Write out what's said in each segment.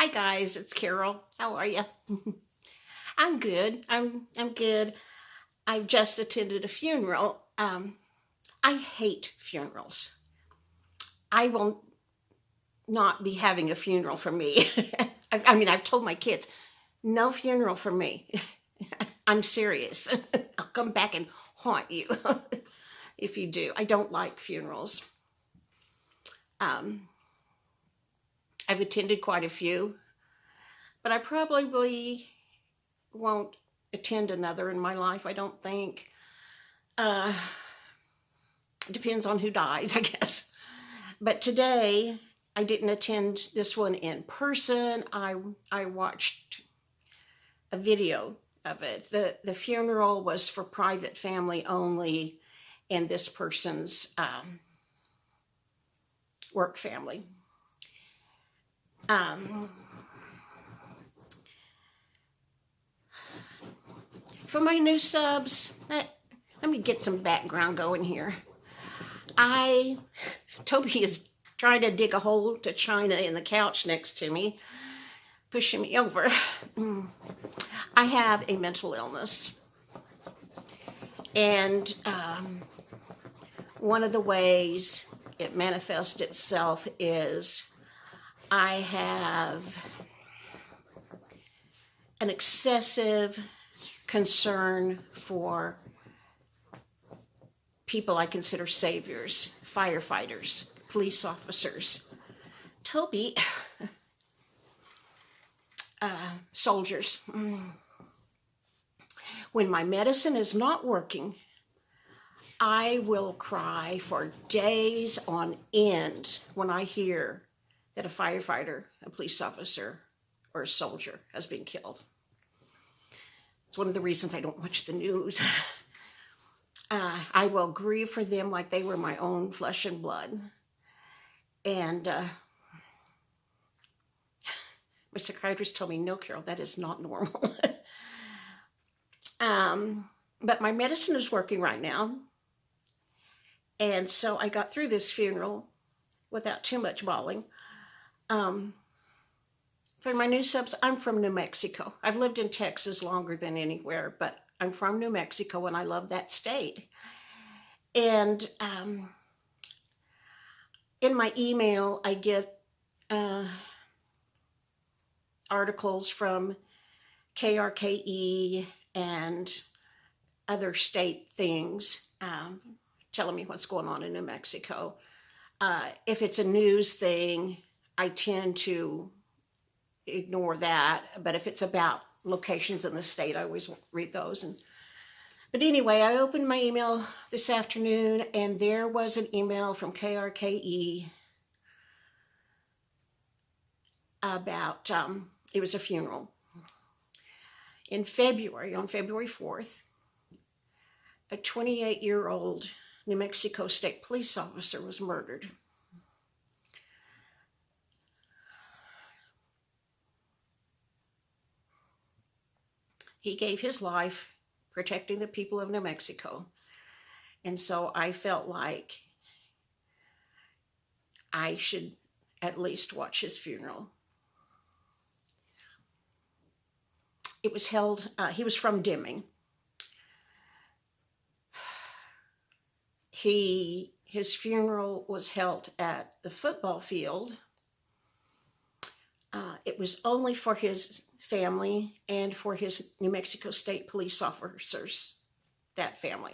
Hi guys, it's Carol. How are you? I'm good. I'm good. I just attended a funeral. I hate funerals. I will not be having a funeral for me. I've told my kids, no funeral for me. I'm serious. I'll come back and haunt you if you do. I don't like funerals. Um, I've attended quite a few, but I probably won't attend another in my life, I don't think. Uh, Depends on who dies, I guess. But today, I didn't attend this one in person. I watched a video of it. The funeral was for private family only, and this person's work family. Um, for my new subs, let me get some background going here. Toby is trying to dig a hole to China in the couch next to me, pushing me over. I have a mental illness, and one of the ways it manifests itself is I have an excessive concern for people I consider saviors, firefighters, police officers, Toby, soldiers. When my medicine is not working, I will cry for days on end when I hear that a firefighter, a police officer, or a soldier has been killed. It's one of the reasons I don't watch the news. I will grieve for them like they were my own flesh and blood. And my psychiatrist told me, no, Carol, that is not normal. But my medicine is working right now. And so I got through this funeral without too much bawling. For my new subs, I'm from New Mexico. I've lived in Texas longer than anywhere, but I'm from New Mexico and I love that state. And in my email, I get articles from KRKE and other state things telling me what's going on in New Mexico. If it's a news thing, I tend to ignore that. But if it's about locations in the state, I always read those. But anyway, I opened my email this afternoon, and there was an email from KRKE about, it was a funeral. In February, on February 4th, a 28-year-old New Mexico State police officer was murdered. He gave his life protecting the people of New Mexico. And so I felt like I should at least watch his funeral. It was held, he was from Deming. His funeral was held at the football field. It was only for his family and for his New Mexico State police officers, that family.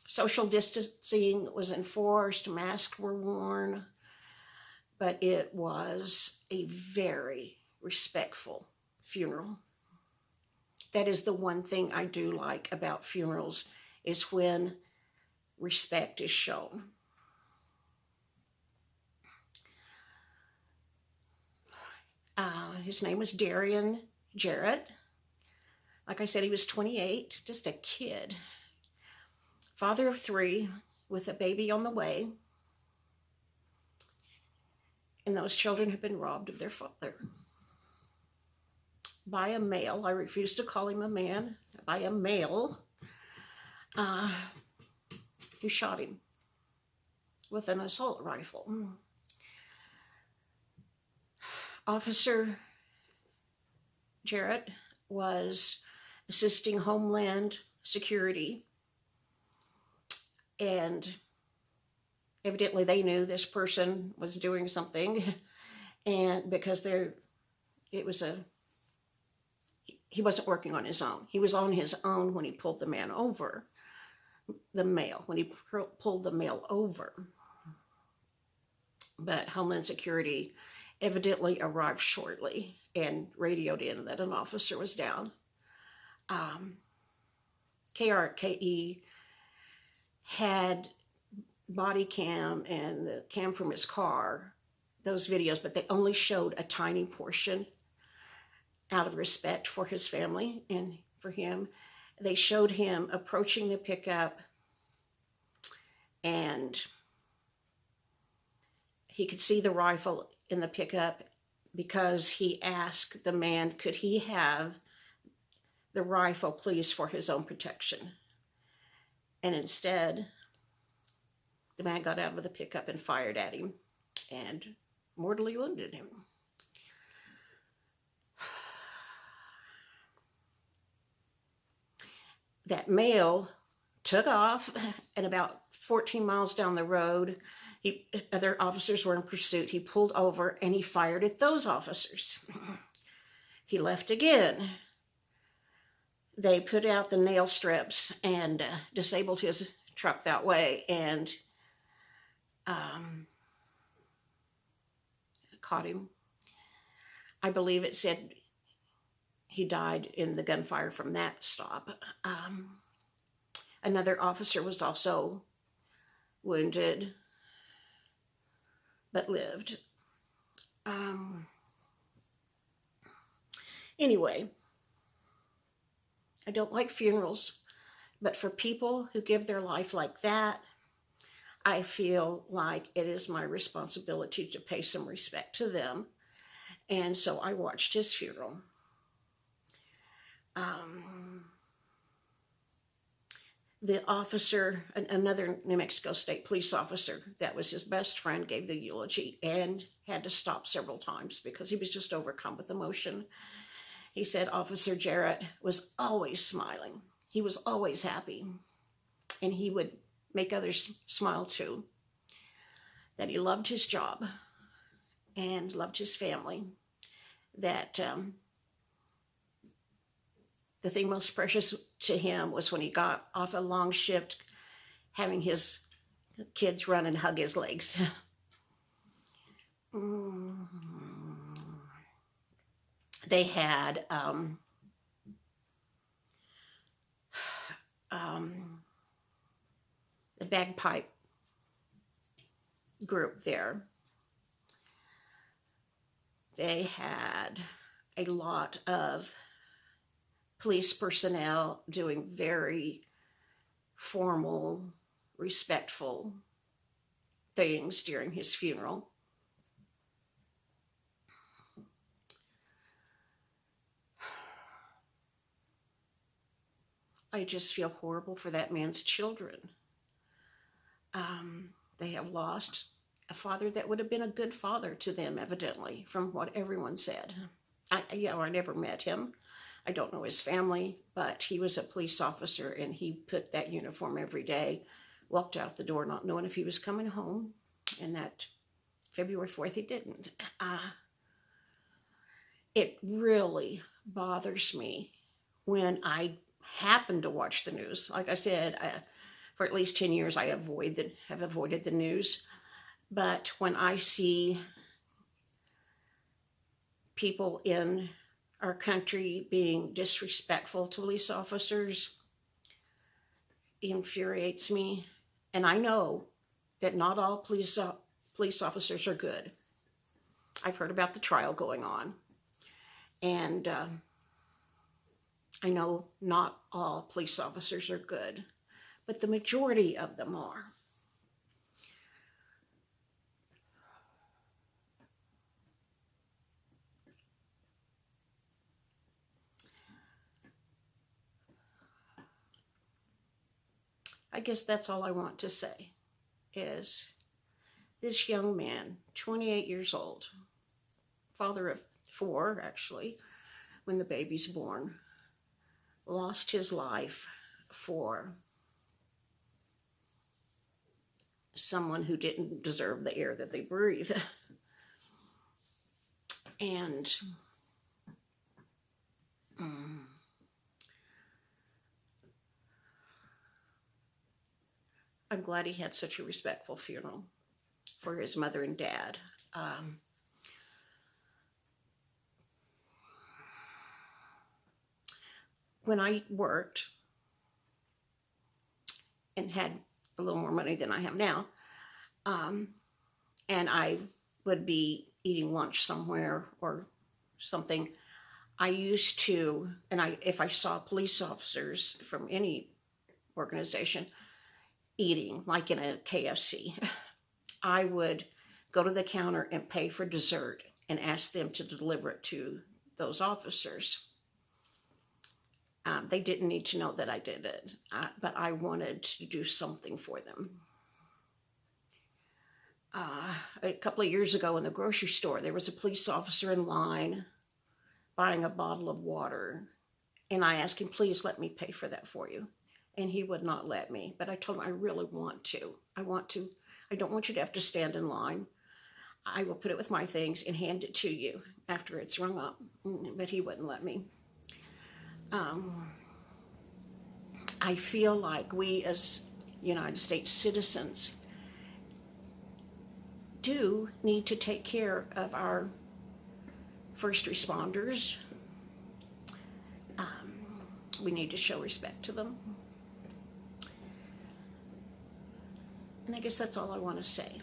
Social distancing was enforced, masks were worn, but it was a very respectful funeral. That is the one thing I do like about funerals, is when respect is shown. His name was Darian Jarrett. Like I said, he was 28, just a kid. Father of 3 with a baby on the way. And those children have been robbed of their father. By a male. I refuse to call him a man. By a male who shot him. with an assault rifle. Officer Jarrett was assisting Homeland Security, and evidently they knew this person was doing something, and because he wasn't working on his own. He was on his own when he pulled the male over. But Homeland Security evidently arrived shortly and radioed in that an officer was down. KRKE had body cam and the cam from his car, those videos, but they only showed a tiny portion out of respect for his family and for him. They showed him approaching the pickup, and he could see the rifle in the pickup because he asked the man, could he have the rifle, please, for his own protection? And instead, the man got out of the pickup and fired at him and mortally wounded him. That male took off, and about 14 miles down the road, other officers were in pursuit. He pulled over and he fired at those officers. He left again. They put out the nail strips and disabled his truck that way, and caught him. I believe it said he died in the gunfire from that stop. Another officer was also wounded, but lived. Anyway, I don't like funerals, but for people who give their life like that, I feel like it is my responsibility to pay some respect to them. And so I watched his funeral. The officer, another New Mexico State police officer that was his best friend, gave the eulogy and had to stop several times because he was just overcome with emotion. He said Officer Jarrett was always smiling. He was always happy, and he would make others smile too. That he loved his job and loved his family. That the thing most precious to him was when he got off a long shift, having his kids run and hug his legs. They had the bagpipe group there. They had a lot of police personnel doing very formal, respectful things during his funeral. I just feel horrible for that man's children. They have lost a father that would have been a good father to them, evidently, from what everyone said. I never met him. I don't know his family, but he was a police officer, and he put that uniform every day, walked out the door not knowing if he was coming home, and that February 4th he didn't. It really bothers me when I happen to watch the news. Like I said, for at least 10 years I have avoided the news. But when I see people in our country being disrespectful to police officers, it infuriates me. And I know that not all police officers are good. I've heard about the trial going on. And I know not all police officers are good, but the majority of them are. I guess that's all I want to say is This young man, 28 years old, father of 4 actually, when the baby's born, lost his life for someone who didn't deserve the air that they breathe. And I'm glad he had such a respectful funeral for his mother and dad. When I worked and had a little more money than I have now, and I would be eating lunch somewhere or something, I used to, and if I saw police officers from any organization eating, like in a KFC, I would go to the counter and pay for dessert and ask them to deliver it to those officers. They didn't need to know that I did it, but I wanted to do something for them. A couple of years ago in the grocery store, there was a police officer in line buying a bottle of water, and I asked him, please let me pay for that for you. And he would not let me, but I told him I really want to. I don't want you to have to stand in line. I will put it with my things and hand it to you after it's rung up, but he wouldn't let me. I feel like we as United States citizens do need to take care of our first responders. We need to show respect to them. And I guess that's all I want to say.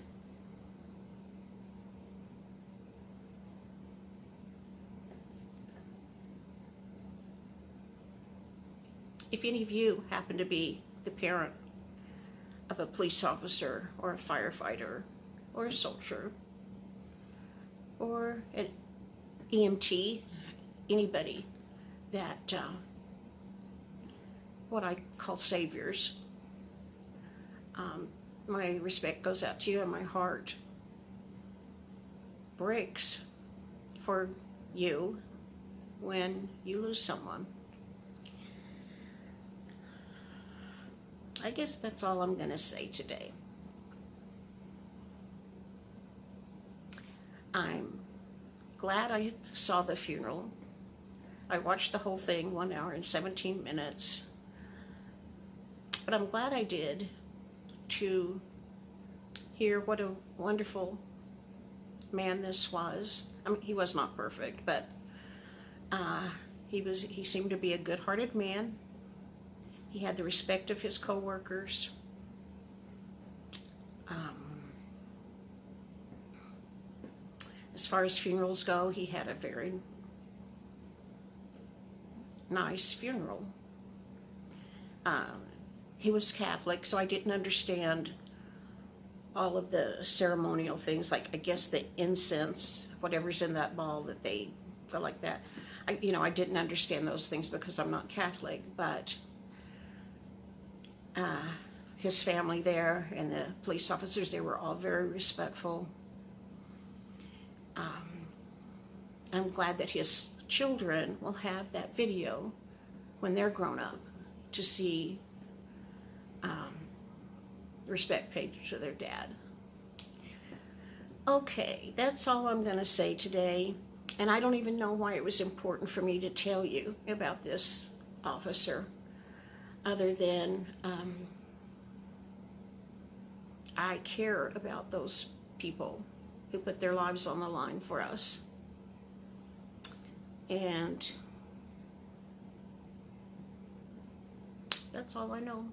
If any of you happen to be the parent of a police officer or a firefighter or a soldier or an EMT, anybody that, what I call saviors, my respect goes out to you and my heart breaks for you when you lose someone. I guess that's all I'm going to say today. I'm glad I saw the funeral. I watched the whole thing, 1 hour and 17 minutes. But I'm glad I did to hear what a wonderful man this was. I mean, he was not perfect, but he seemed to be a good-hearted man. He had the respect of his co-workers. As far as funerals go, he had a very nice funeral. He was Catholic, so I didn't understand all of the ceremonial things, like I guess the incense, whatever's in that ball that they feel like that. I didn't understand those things because I'm not Catholic, but his family there and the police officers, they were all very respectful. I'm glad that his children will have that video when they're grown up to see respect paid to their dad. Okay, that's all I'm going to say today. And I don't even know why it was important for me to tell you about this officer, other than I care about those people who put their lives on the line for us. And that's all I know.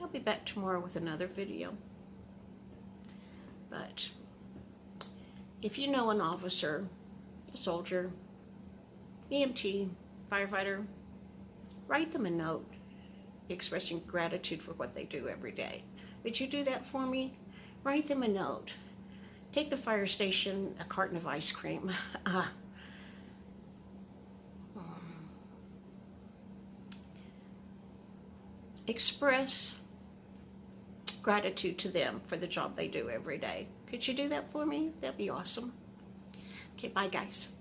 I'll be back tomorrow with another video. But if you know an officer, a soldier, EMT, firefighter, write them a note expressing gratitude for what they do every day. Would you do that for me? Write them a note. Take the fire station a carton of ice cream. Express gratitude to them for the job they do every day. Could you do that for me? That'd be awesome. Okay, bye guys.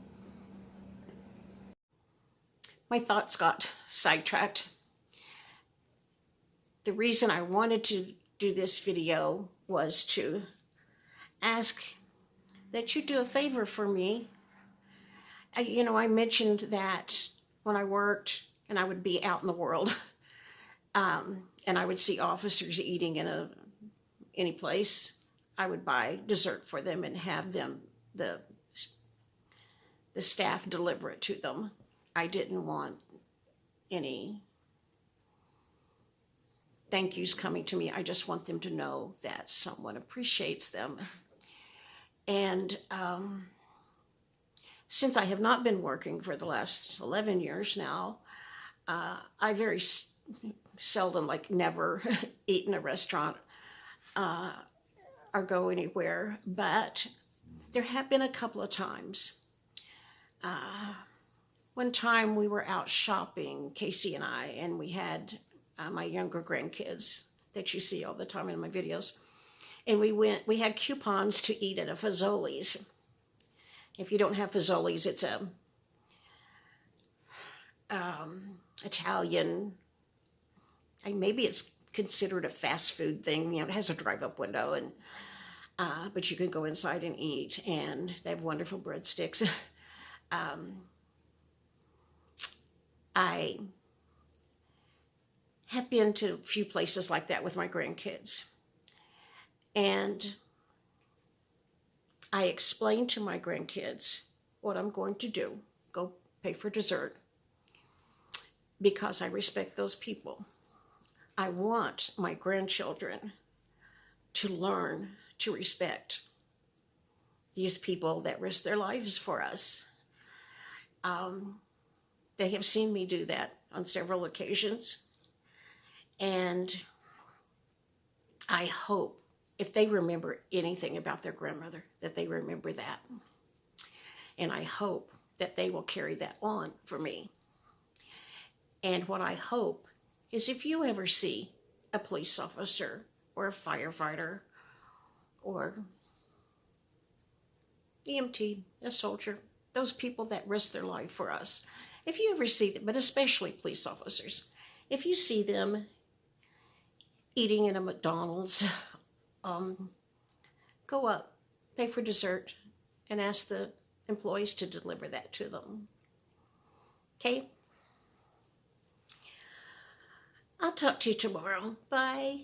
My thoughts got sidetracked. The reason I wanted to do this video was to ask that you do a favor for me. I mentioned that when I worked and I would be out in the world, and I would see officers eating in any place, I would buy dessert for them and have them, the staff, deliver it to them. I didn't want any thank yous coming to me. I just want them to know that someone appreciates them. And since I have not been working for the last 11 years now, I very seldom, like never, eat in a restaurant or go anywhere. But there have been a couple of times. One time we were out shopping, Casey and I, and we had my younger grandkids that you see all the time in my videos. And we had coupons to eat at a Fazoli's. If you don't have Fazoli's, it's a Italian, maybe it's considered a fast food thing. It has a drive-up window, and but you can go inside and eat, and they have wonderful breadsticks. I have been to a few places like that with my grandkids. And I explained to my grandkids what I'm going to do. Go pay for dessert. Because I respect those people. I want my grandchildren to learn to respect these people that risk their lives for us. They have seen me do that on several occasions. And I hope if they remember anything about their grandmother, that they remember that. And I hope that they will carry that on for me. And what I hope is if you ever see a police officer or a firefighter or EMT, a soldier, those people that risk their life for us, if you ever see them, but especially police officers, if you see them eating in a McDonald's, go up, pay for dessert, and ask the employees to deliver that to them. Okay? I'll talk to you tomorrow. Bye.